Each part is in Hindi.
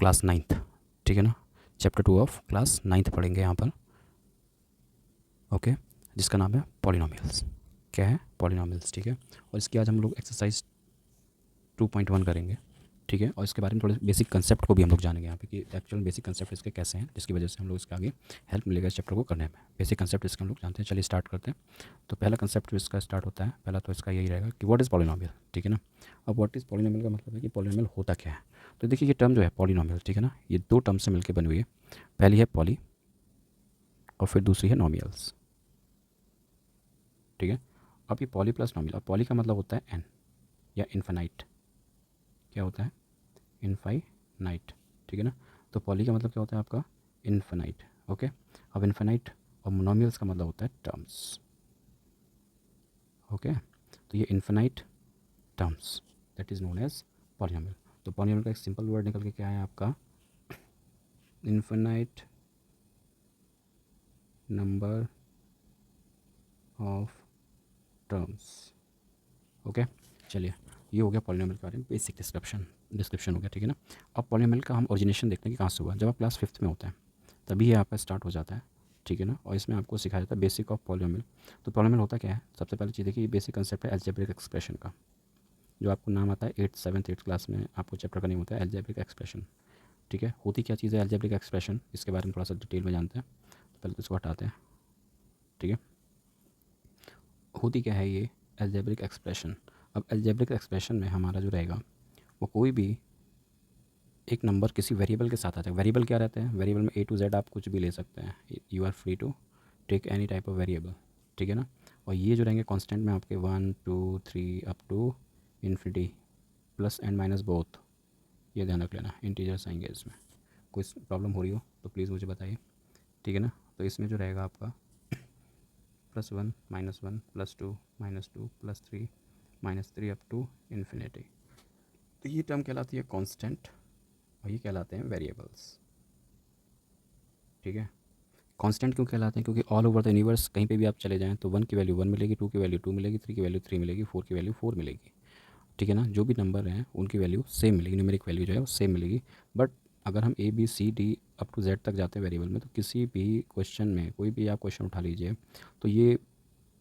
क्लास 9th, ठीक है ना। चैप्टर 2 ऑफ क्लास 9th पढ़ेंगे यहाँ पर, ओके, जिसका नाम है पॉलिनोमियल्स। क्या है? पॉलिनोमियल्स, ठीक है। और इसकी आज हम लोग एक्सरसाइज 2.1 करेंगे, ठीक है। और इसके बारे में थोड़े बेसिक कंसेप्ट को भी हम लोग जानेंगे यहाँ पे कि एक्चुअल बेसिक कंसेप्ट इसके कैसे हैं, जिसकी वजह से हम लोग इसके आगे हेल्प मिलेगा इस चैप्टर को करने में। बेसिक कंसेप्ट इसके हम लोग जानते हैं। चलिए स्टार्ट करते हैं। तो पहला कंसेप्ट जो इसका स्टार्ट होता है, पहला तो इसका यही रहेगा कि व्हाट इज़ पॉलिनोमियल, ठीक है ना। अब व्हाट इज़ पॉलिनोमियल का मतलब है कि पॉलिनोमियल होता क्या है। तो देखिए ये टर्म जो है पॉलिनोमियल, ठीक है ना, ये दो टर्म से मिलकर बनी हुई है। पहली है पॉली और फिर दूसरी है नोमियल्स, ठीक है। अब ये पॉली प्लस नोमियल, और पॉली का मतलब होता है एन या इन्फिनाइट। क्या होता है? इनफाइनाइट, ठीक है ना। तो पॉली का मतलब क्या होता है आपका? Infinite, okay. अब इनफिनाइट और मोनोमियल्स का मतलब होता है टर्म्स, ओके। तो ये infinite terms that is known as polynomial. तो पॉलिनोमियल का एक सिंपल वर्ड निकल के क्या है आपका? Infinite number of terms, okay. चलिए ये हो गया पॉलिनोमियल के बारे में बेसिक डिस्क्रिप्शन हो गया, ठीक है ना। अब पॉलिनोमियल का हम ओरिजिनेशन देखते हैं कि कहाँ से हुआ। जब आप क्लास 5th में होते हैं तभी ये आपका स्टार्ट हो जाता है, ठीक है ना। और इसमें आपको सिखाया जाता है बेसिक ऑफ पॉलिनोमियल। तो पॉलिनोमियल होता क्या है? सबसे पहली चीज़ देखिए, ये बेसिक कंसेप्ट है अलजेब्रिक एक्सप्रेशन का, जो आपको नाम आता है 8th 7th 8th क्लास में आपको चैप्टर का नेम होता है अलजेब्रिक एक्सप्रेशन, ठीक है। होती क्या चीज़ है अलजेब्रिक एक्सप्रेशन, इसके बारे में थोड़ा सा डिटेल में जानते हैं। तो पहले तो इसको हटाते हैं, ठीक है। होती क्या है ये अलजेब्रिक एक्सप्रेशन? अब अलजेब्रिक एक्सप्रेशन में हमारा जो रहेगा वो कोई भी एक नंबर किसी वेरिएबल के साथ आता है। वेरिएबल क्या रहते हैं? वेरिएबल में A to Z आप कुछ भी ले सकते हैं, you are free to take any type of variable, ठीक है ना। और ये जो रहेंगे कांस्टेंट में आपके 1 2 3 up to infinity, plus and minus both, ये ध्यान रख लेना। इंटीजर्स आएंगे इसमें। कोई प्रॉब्लम हो रही हो तो प्लीज़ मुझे बताइए, ठीक है ना। तो इसमें जो रहेगा आपका +1 -1 +2 -2 +3 -3 अप टू इन्फिनिटी। तो ये टर्म कहलाती है कांस्टेंट और ये कहलाते हैं वेरिएबल्स, ठीक है। कांस्टेंट क्यों कहलाते हैं? क्योंकि ऑल ओवर द यूनिवर्स कहीं पे भी आप चले जाएं तो 1 की वैल्यू 1 मिलेगी, 2 की वैल्यू 2 मिलेगी, 3 की वैल्यू 3 मिलेगी, 4 की वैल्यू 4 मिलेगी, ठीक है ना। जो भी नंबर हैं उनकी वैल्यू सेम मिलेगी, न्यूमेरिक वैल्यू जो है वो सेम मिलेगी। बट अगर हम A B C D up to Z तक जाते हैं वेरिएबल में, तो किसी भी क्वेश्चन में कोई भी आप क्वेश्चन उठा लीजिए तो ये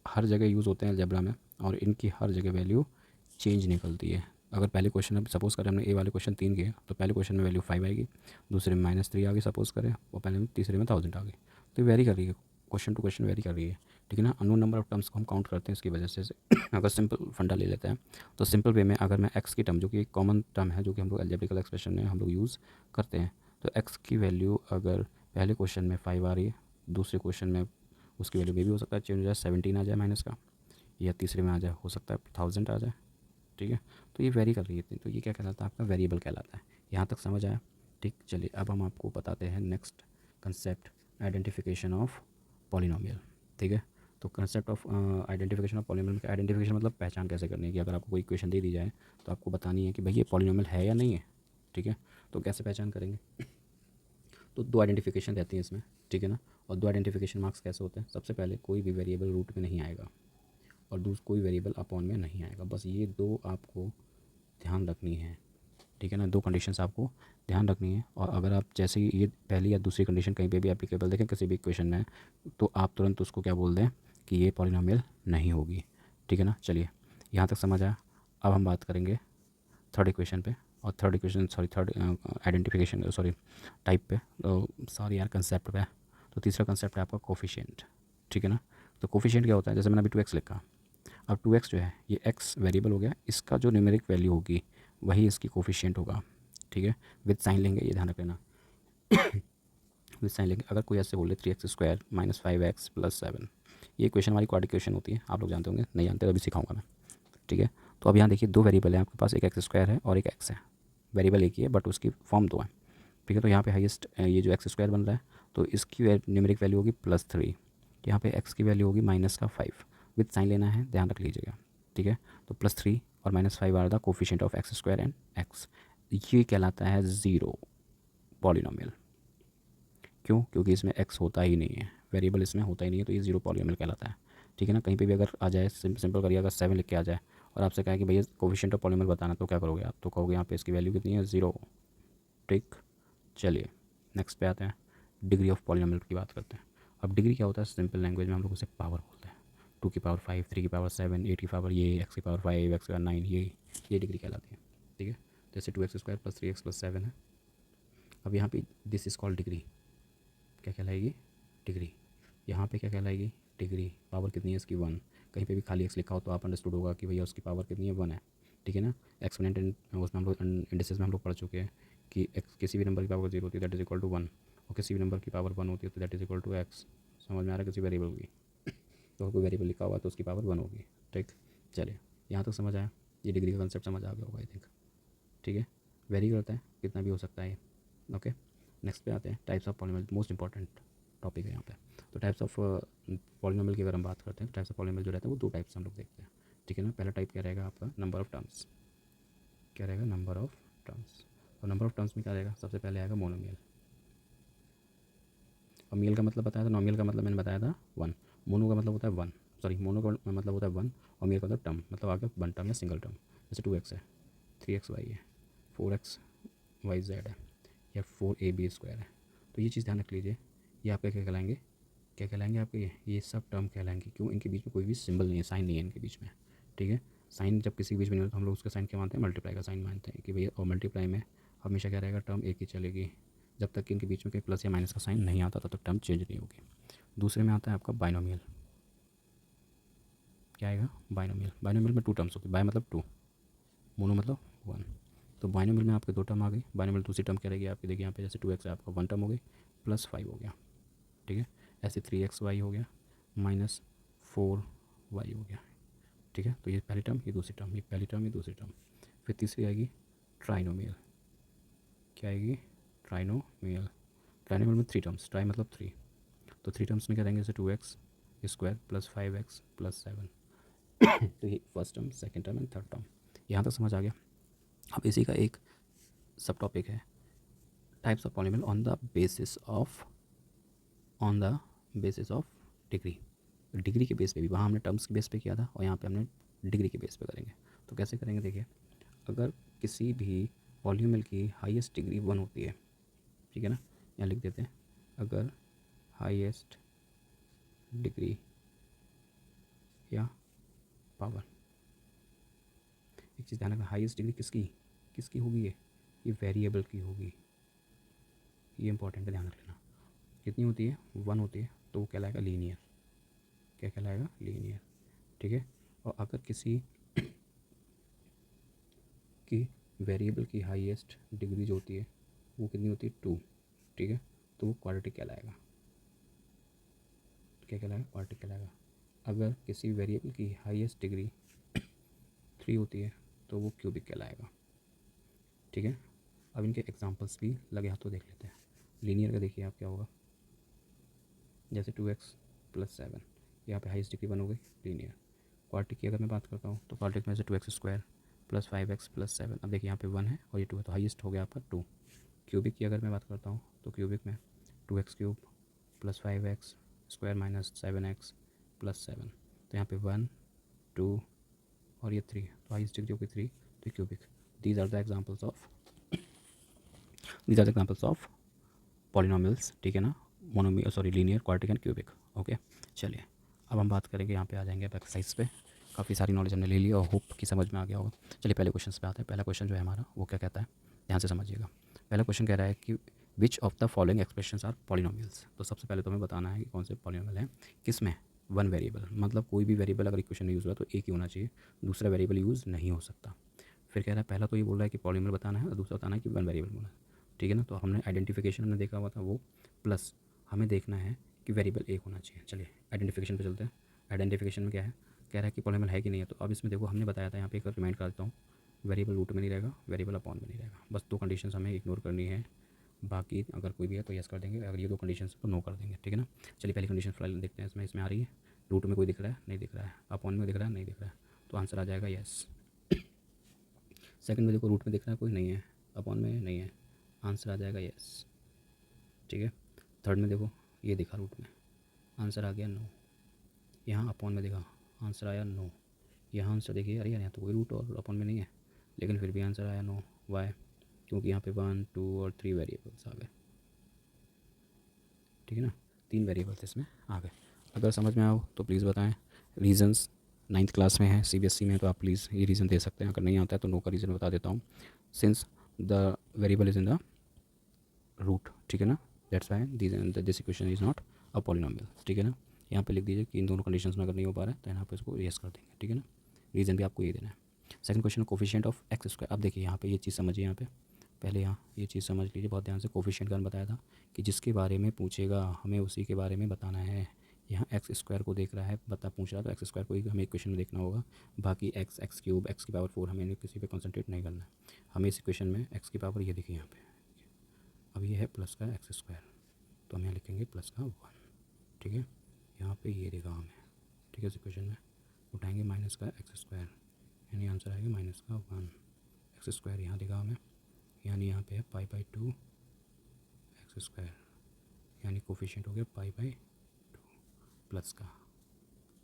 हर जगह यूज़ होते हैं अलजेब्रा में, और इनकी हर जगह वैल्यू चेंज निकलती है। अगर पहले क्वेश्चन अब सपोज़ करें हमने ए वाले क्वेश्चन 3 किए, तो पहले क्वेश्चन में वैल्यू 5 आएगी, दूसरे में -3 आ गई सपोज़ करें, और पहले में तीसरे में 1000 आ गई। तो ये वेरी कर रही है, क्वेश्चन टू क्वेश्चन वेरी कर रही है, ठीक है ना। अननोन नंबर ऑफ टर्म्स को हम काउंट करते हैं इसकी वजह से। अगर सिंपल फंडा ले लेते हैं तो सिंपल वे में अगर मैं एक्स की टर्म, जो कि एक कॉमन टर्म है जो कि हम लोग अलजेब्रिकल एक्सप्रेशन में हम लोग यूज़ करते हैं, तो एक्स की वैल्यू अगर पहले क्वेश्चन में 5 आ रही है, दूसरे क्वेश्चन में उसकी वैल्यू भी हो सकता है चेंज हो जाए, 17 आ जाए माइनस का, या तीसरे में आ जाए, हो सकता है 1000 आ जाए, ठीक है। तो ये वेरी कर रही है इतनी, तो ये क्या कहलाता है? आपका वेरिएबल कहलाता है। यहाँ तक समझ आया? ठीक। चलिए अब हम आपको बताते हैं next concept, identification of polynomial, ठीक है। तो concept of identification of polynomial का, आइडेंटिफिकेशन मतलब पहचान कैसे करनी है, कि अगर आपको कोई इक्वेशन दे दी जाए तो आपको बतानी है कि भाई ये पॉलिनोमियल है या नहीं है, ठीक है। तो कैसे पहचान करेंगे? तो दो आइडेंटिफिकेशन रहती हैं इसमें, ठीक है ना। और दो आइडेंटिफिकेशन मार्क्स कैसे होते हैं? सबसे पहले कोई भी वेरिएबल रूट में नहीं आएगा, और दूसरा कोई वेरिएबल अपॉन में नहीं आएगा। बस ये दो आपको ध्यान रखनी है, ठीक है ना। दो कंडीशंस आपको ध्यान रखनी है, और अगर आप जैसे ही ये पहली या दूसरी कंडीशन कहीं पे भी एप्लीकेबल देखें किसी भी इक्वेशन में, तो आप तुरंत उसको क्या बोल दें कि ये पॉलिनोमियल नहीं होगी, ठीक है ना। चलिए यहाँ तक समझ आया। अब हम बात करेंगे थर्ड इक्वेशन पे, और third equation sorry third identification sorry type पे, सॉरी यार कंसेप्ट पे। तो तीसरा कंसेप्ट है आपका कोफिशिएंट, ठीक है ना। तो कोफिशिएंट क्या होता है? जैसे मैंने अभी 2x लिखा, अब 2x जो है ये x वेरिएबल हो गया, इसका जो न्यूमेरिक वैल्यू होगी वही इसकी कोफिशिएंट होगा, ठीक है। विद साइन लेंगे, ये ध्यान रख लेना। विद साइन लेंगे, अगर कोई ऐसे बोले 3x² -5x + 7, ये इक्वेशन हमारी क्वाड्रेटिक इक्वेशन होती है, आप लोग जानते होंगे, नहीं जानते तो अभी सिखाऊंगा मैं, ठीक है। तो अब यहाँ देखिए दो वेरिएबल है आपके पास, एक x² है और एक x है। वेरिएबल एक ही है बट उसकी फॉर्म दो है, ठीक है। तो यहाँ पे हाईएस्ट ये जो x² बन रहा है, तो इसकी न्यूमेरिक वैल्यू होगी +3, यहाँ पे x की वैल्यू होगी -5। विद साइन लेना है, ध्यान रख लीजिएगा, ठीक है। तो +3 और -5 are the coefficient of x² and x। ये कहलाता है ज़ीरो पॉलिनोमियल। क्यों? क्योंकि इसमें x होता ही नहीं है, वेरिएबल इसमें होता ही नहीं है, तो ये ज़ीरो पॉलिनोमियल कहलाता है, ठीक है ना। कहीं पे भी अगर आ जाए, सिंपल करिए, अगर 7 लिख के आ जाए और आपसे कहा कि भैया कोफिशिएंट ऑफ पॉलिनोमियल बताना, तो क्या करोगे आप? तो कहोगे यहाँ पे इसकी वैल्यू कितनी है? ज़ीरो, ठीक। चलिए नेक्स्ट पे आते हैं, डिग्री ऑफ पॉलिनोमियल की बात करते हैं। अब डिग्री क्या होता है, सिंपल लैंग्वेज में हम लोग उसे पावर बोलते हैं। 2 की पावर 5, 3 की पावर 7, 8 की पावर ये, x की पावर 5, x की पावर 9, ये डिग्री कहलाती है। ठीक है, जैसे 2x² + 3x + 7 है। अब यहाँ पे दिस इज़ कॉल्ड डिग्री, क्या कहलाएगी, डिग्री। यहाँ पे क्या कहलाएगी, डिग्री। पावर कितनी है इसकी, 1। कहीं पे भी खाली x लिखा हो तो आप अंडरस्टूड होगा कि भैया उसकी पावर कितनी है, 1 है। ठीक है ना। एक्सपोनेंट उसमें हम लोग इंडिसेस में हम लोग पढ़ चुके हैं कि x किसी भी नंबर की पावर 0 होती है दैट इज इक्वल टू 1, और किसी भी नंबर की पावर 1 होती है तो that is equal to x। समझ में आ रहा है, किसी वेरिएबल की तो कोई वेरिएबल लिखा हुआ तो उसकी पावर 1 होगी। ठीक, चलिए यहाँ तक समझ आया, ये डिग्री का कंसेप्ट समझ आ गया होगा आई थिंक। ठीक है, वेरी करते हैं, कितना भी हो सकता है। ओके, नेक्स्ट पे आते हैं, types of polynomial, most important topic है यहाँ पे। तो टाइप्स ऑफ पॉलिनोमियल की अगर हम बात करते हैं, टाइप्स ऑफ पॉलिनोमियल जो रहता है वो 2 टाइप्स हम लोग देखते हैं। ठीक है ना। पहला टाइप क्या रहेगा आपका, नंबर ऑफ टर्म्स, क्या रहेगा, नंबर ऑफ टर्म्स। और नंबर ऑफ टर्म्स में क्या रहेगा, सबसे पहले आएगा मोनोमियल। और मियल का मतलब बताया था, नॉमियल का मतलब मैंने बताया था 1। मोनो का मतलब होता है 1, सॉरी मोनो का मतलब होता है 1, और मियल का मतलब टर्म, मतलब आ गया 1 टर्म या सिंगल टर्म। जैसे 2x है, 3xy है, 4xyz है, या 4ab² है। तो ये चीज़ ध्यान रख लीजिए, ये आपके क्या कहलाएंगे, क्या कहलाएंगे आपके, ये सब टर्म कहलाएंगे। क्यों, इनके बीच में कोई भी सिंबल नहीं है, साइन नहीं है इनके बीच में। ठीक है, साइन जब किसी के बीच में नहीं होता तो हम लोग उसका साइन क्या मानते हैं, मल्टीप्लाई का साइन मानते हैं कि भैया, और मल्टीप्लाई में हमेशा क्या रहेगा, टर्म एक ही चलेगी। जब तक कि इनके बीच में कोई प्लस या माइनस का साइन नहीं आता तब तक टर्म चेंज नहीं होगी। दूसरे में आता है आपका बाइनोमियल, क्या आएगा, बाइनोमियल। बाइनोमियल में 2 टर्म्स होती है, बाय मतलब 2, मोनो मतलब 1। तो बाइनोमियल में आपके 2 टर्म आ गई। बाइनोमियल दूसरी टर्म क्या रहेगी आपकी, देखिए यहाँ पे जैसे 2x है आपका 1 टर्म हो गई, +5 हो गया। ठीक है, ऐसे 3xy हो गया, -4y हो गया। ठीक है, तो ये पहली टर्म, ये दूसरी टर्म, ये पहली टर्म, ये दूसरी टर्म। फिर तीसरी आएगी ट्राइनोमियल, क्या आएगी, ट्राइनोमियल। ट्राइनोमियल में 3 टर्म्स, ट्राई मतलब 3। तो 3 टर्म्स में क्या रहेंगे, जैसे 2x² + 5x + 7। तो ये first term, second term and third term. यहाँ तक समझ आ गया। अब इसी का एक सब टॉपिक है, types of polynomial on the basis of degree. Degree के बेस पे भी, वहाँ हमने टर्म्स के बेस पे किया था और यहाँ पे हमने डिग्री के बेस पे करेंगे। तो कैसे करेंगे, देखिए, अगर किसी भी पॉलिनोमियल की हाईएस्ट डिग्री 1 होती है, ठीक है ना, यहाँ लिख देते हैं, अगर हाईएस्ट डिग्री या पावर, एक चीज़ ध्यान रखना, हाईएस्ट डिग्री किसकी किसकी होगी, ये वेरिएबल की होगी। ये इंपॉर्टेंट है, ध्यान रख लेना। कितनी होती है, 1 होती है, तो वो कहलाएगा लीनियर, क्या कहलाएगा, लीनियर। ठीक है, और अगर किसी की वेरिएबल की हाईएस्ट डिग्री जो होती है वो कितनी होती है, 2। ठीक है, तो वो क्वाड्रेटिक कहलाएगा, क्या कहलाएगा, क्वाड्रेटिक कहलाएगा। अगर किसी वेरिएबल की हाईएस्ट डिग्री 3 होती है तो वो क्यूबिक कहलाएगा। ठीक है, अब इनके एग्जांपल्स भी लगे हाथों देख लेते हैं। लीनियर का देखिए आप क्या होगा, जैसे 2x + 7, यहाँ पे हाईएस्ट डिग्री 1 हो गई, लीनियर। क्वाड्रेटिक की अगर मैं बात करता हूँ तो क्वाड्रेटिक में से 2x² + 5x + 7। अब देखिए यहाँ पे 1 है और ये 2 है, तो हाईएस्ट हो गया आपका 2। क्यूबिक की अगर मैं बात करता हूँ तो क्यूबिक में 2x³ + 5x² - 7x + 7। तो यहाँ पे 1, 2 और ये 3, तो हाईएस्ट डिग्री होगी 3, तो cubic. These are the examples of polynomials. ठीक है ना, monomial, sorry, linear, quadratic and cubic. Okay, चलिए अब हम बात करेंगे, यहाँ पे आ जाएंगे अब एक्सरसाइज पे। काफ़ी सारी नॉलेज हमने ले ली और होप कि समझ में आ गया होगा। चलिए पहले क्वेश्चन पे आते हैं। पहला क्वेश्चन जो है हमारा वो क्या कहता है, ध्यान से समझिएगा। पहला क्वेश्चन कह रहा है कि which of the following expressions are polynomials. तो सबसे पहले तो हमें बताना है कि कौन से पॉलिनोमियल हैं, किस में, 1 वेरिएबल, मतलब कोई भी वेरिएबल अगर इक्वेशन में यूज़ हुआ तो एक ही होना चाहिए, दूसरा वेरिएबल यूज़ नहीं हो सकता। फिर कह रहा है, पहला तो ये बोल रहा है कि पॉलिनोमियल बताना है और दूसरा बताना है कि 1 वेरिएबल बोलना है। ठीक है ना, तो हमने आइडेंटिफिकेशन हमने देखा हुआ था वो, प्लस हमें देखना है कि वेरिएबल एक होना चाहिए। चलिए आइडेंटिफिकेशन पे चलते हैं। आइडेंटिफिकेशन में क्या है, कह रहा है कि पॉलिनोमियल है कि नहीं है। तो अब इसमें देखो, हमने बताया था यहाँ पे, एक रिमाइंड कर देता हूँ, वेरिएबल रूट में नहीं रहेगा, वेरिएबल अपॉन में नहीं रहेगा। बस 2 कंडीशंस हमें इग्नोर करनी है, बाकी अगर कोई भी है तो यस कर देंगे, अगर ये 2 कंडीशंस तो नो कर देंगे। ठीक है ना, चलिए पहली कंडीशन फिलहाल देखते हैं, इसमें आ रही है, रूट में कोई दिख रहा है, नहीं दिख रहा है, अपॉन में दिख रहा है, नहीं दिख रहा है, तो आंसर आ जाएगा यस। सेकंड में देखो, रूट में दिख रहा है, कोई नहीं है, अपॉन में नहीं है, आंसर आ जाएगा यस। ठीक है, थर्ड में देखो, ये दिखा रूट में, आंसर आ गया नो। यहाँ अपॉन में देखा, आंसर आया नो। यहाँ आंसर देखिए, अरे यार यहाँ तो कोई रूट और अपॉन में नहीं है, लेकिन फिर भी आंसर आया नो। वाई, क्योंकि यहाँ पे 1 2 और 3 वेरिएबल्स आ गए, ठीक है ना, 3 वेरिएबल्स इसमें आ गए। अगर समझ में आओ तो प्लीज़ बताएं। रीजंस 9th क्लास में है, सीबीएसई में, तो आप प्लीज़ ये रीज़न दे सकते हैं। अगर नहीं आता है तो नो का रीज़न बता देता हूँ। Since the variable is in the root, ठीक है ना, that's why this equation is not a polynomial, ठीक है ना। यहाँ पे लिख दीजिए कि इन दोनों कंडीशंस में अगर नहीं हो पा रहा है तो यहाँ पे इसको रेस कर देंगे, ठीक है ना। रीज़न भी आपको ये देना है। Second question, coefficient of x square. अब देखिए यहाँ पे ये चीज़ समझिए, यहाँ पे पहले यहाँ ये चीज़ समझ लीजिए बहुत ध्यान से। कोफिशिएंट का बताया था कि जिसके बारे में पूछेगा हमें उसी के बारे में बताना है। यहाँ एक्स स्क्वायर को देख रहा है, पूछ रहा है, तो एक्स स्क्वायर को ही हमें इक्वेशन में देखना होगा। बाकी एक्स, एक्स क्यूब, एक्स की पावर 4 हमें किसी पे कंसंट्रेट नहीं करना है। हमें इस इक्वेशन में एक्स की पावर ये देखिए यहाँ पे, अब ये है प्लस का एक्स स्क्वायर, तो हम यहाँ लिखेंगे प्लस का 1, ठीक है। यहाँ पे ये देगा हमें, ठीक है, इस इक्वेशन में उठाएंगे माइनस का एक्स स्क्वायर, यानी आंसर आएगा माइनस का 1 एक्स स्क्वायर। यहाँ देगा हमें, यानी यहाँ पे है पाई/2 एक्स स्क्वायर, यानी कोफिशिएंट हो गया पाई/2 प्लस का,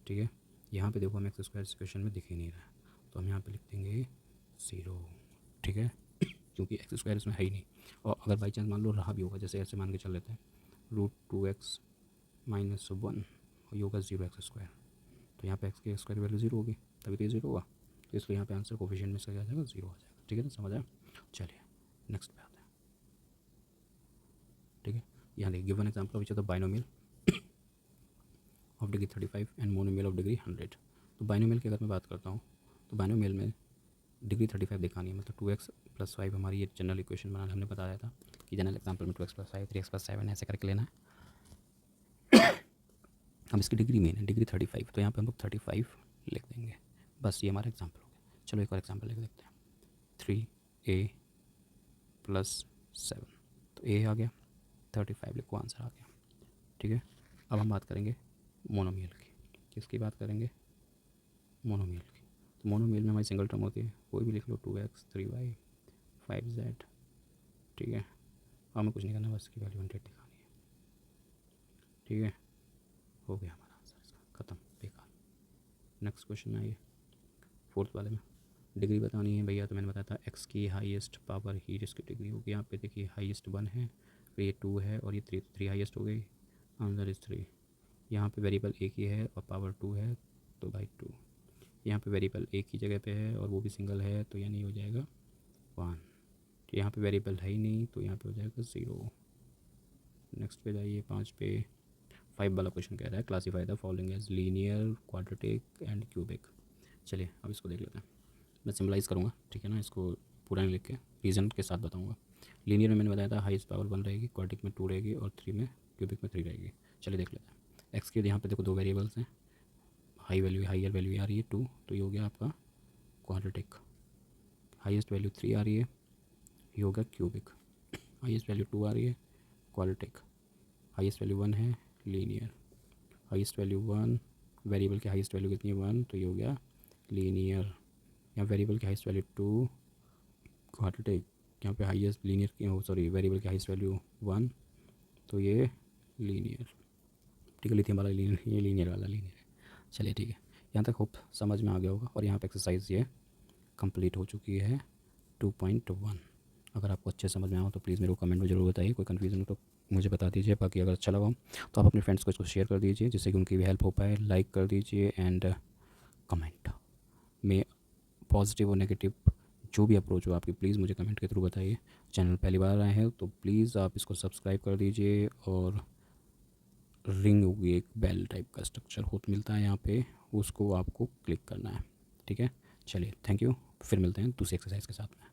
ठीक है। यहाँ पे देखो हमें एक्स स्क्वायर इस इक्वेशन में दिख ही नहीं रहा है, तो हम यहाँ पे लिख देंगे 0, ठीक है, क्योंकि एक्स स्क्वायर इसमें है ही नहीं। और अगर बाई चांस मान लो रहा भी होगा, जैसे ऐसे मान के चल लेते हैं, √2x - 1 और ये होगा 0 एक्स स्क्वायर, तो यहाँ पे एक्स की स्क्वायर वैल्यू 0 होगी, तभी तो ये 0 हुआ, तो इसलिए यहाँ पे आंसर कोफिशिएंट में इसका क्या आ जाएगा, 0 आ जाएगा, ठीक है ना, समझ आया। चलिए नेक्स्ट पे आते हैं, ठीक है। यहाँ देखिए given example which of the binomial of degree 35 and monomial of degree 100। तो बाइनोमियल की अगर मैं बात करता हूँ तो बाइनोमियल में डिग्री 35 दिखानी है, मतलब 2x + 5 हमारी ये जनरल इक्वेशन बनाना, हमने बताया था कि जनरल एग्जाम्पल में 2x + 5 3x + 7 ऐसे करके लेना है। अब इसकी डिग्री मेन है, डिग्री 35, तो यहाँ पे हम लोग 35 लिख देंगे, बस ये हमारा एग्जाम्पल हो गया। चलो एक और एग्जाम्पल लिख देते हैं, 3a + 7, तो a आ गया, 35 लिखो, आंसर आ गया, ठीक है। अब हम बात करेंगे मोनोमियल की, किसकी बात करेंगे, मोनोमियल की। तो मोनोमियल में हमारी सिंगल टर्म होती है, कोई भी लिख लो, 2x 3y 5z, ठीक है। हमें कुछ नहीं करना, बस इसकी वैल्यू 100 दिखानी है, ठीक है। हो गया हमारा आंसर, इसका ख़त्म, बेकार। नेक्स्ट क्वेश्चन में आइए, फोर्थ वाले में डिग्री बतानी है भैया, तो मैंने बताया था एक्स की हाईएस्ट पावर ही जिसकी डिग्री होगी, यहाँ पे देखिए हाईएस्ट 1 है, फिर ये 2 है और ये 3 हाईएस्ट हो गई, आंसर इज़ 3। यहाँ पे वेरिएबल एक ही है और पावर 2 है, तो बाई 2। यहाँ पे वेरिएबल एक ही जगह पे है और वो भी सिंगल है, तो यानी हो जाएगा 1। यहाँ पे वेरिएबल है ही नहीं, तो यहाँ पे हो जाएगा 0। नेक्स्ट पे जाइए, 5 पे 5 वाला क्वेश्चन कह रहा है classify the following as linear, quadratic and cubic. चलिए अब इसको देख लेते हैं, मैं सिम्बलाइज़ करूँगा, ठीक है ना, इसको पूरा नहीं लिख के रीज़न के साथ बताऊँगा। लीनियर में मैंने बताया था हाईएस्ट पावर 1 रहेगी, क्वाड्रेटिक में 2 रहेगी और क्यूबिक में 3 रहेगी। चलिए देख लेते हैं। एक्स के यहाँ पे देखो 2 वेरिएबल्स हैं, हायर वैल्यू आ रही है 2, तो ये हो गया आपका क्वाड्रेटिक। हाईएस्ट वैल्यू 3 आ रही है, ये हो गया क्यूबिक। हाईएस्ट वैल्यू 2 आ रही है, क्वाड्रेटिक। हाईएस्ट वैल्यू 1 है, लीनियर। हाईएस्ट वैल्यू 1, वेरिएबल की हाईएस्ट वैल्यू कितनी है 1, तो ये हो गया लीनियर। यहाँ वेरिएबल की हाईएस्ट वैल्यू 2, क्वाड्रेटिक। यहाँ पे हाईएस्ट लीनियर की सॉरी वेरिएबल की हाईएस्ट वैल्यू 1, तो ये लीनियर, ठीक है। लिथियम वाला लीनियर, ये लीनियर वाला लीनियर है। चलिए ठीक है, यहाँ तक होप समझ में आ गया होगा। और यहाँ पे एक्सरसाइज ये कंप्लीट हो चुकी है 2.1। अगर आपको अच्छे समझ में आओ तो प्लीज़ मेरे को कमेंट में ज़रूर बताइए, कोई कन्फ्यूज़न हो तो मुझे बता दीजिए। बाकी अगर अच्छा लगा तो आप अपने फ्रेंड्स को इसको शेयर कर दीजिए, जिससे कि उनकी भी हेल्प हो पाए। लाइक कर दीजिए एंड कमेंट में पॉजिटिव और नेगेटिव जो भी अप्रोच हो आपकी, प्लीज़ मुझे कमेंट के थ्रू बताइए। चैनल पहली बार आए हैं तो प्लीज़ आप इसको सब्सक्राइब कर दीजिए, और रिंग होगी एक बेल टाइप का स्ट्रक्चर मिलता है यहाँ पे, उसको आपको क्लिक करना है, ठीक है। चलिए थैंक यू, फिर मिलते हैं दूसरी एक्सरसाइज के साथ में।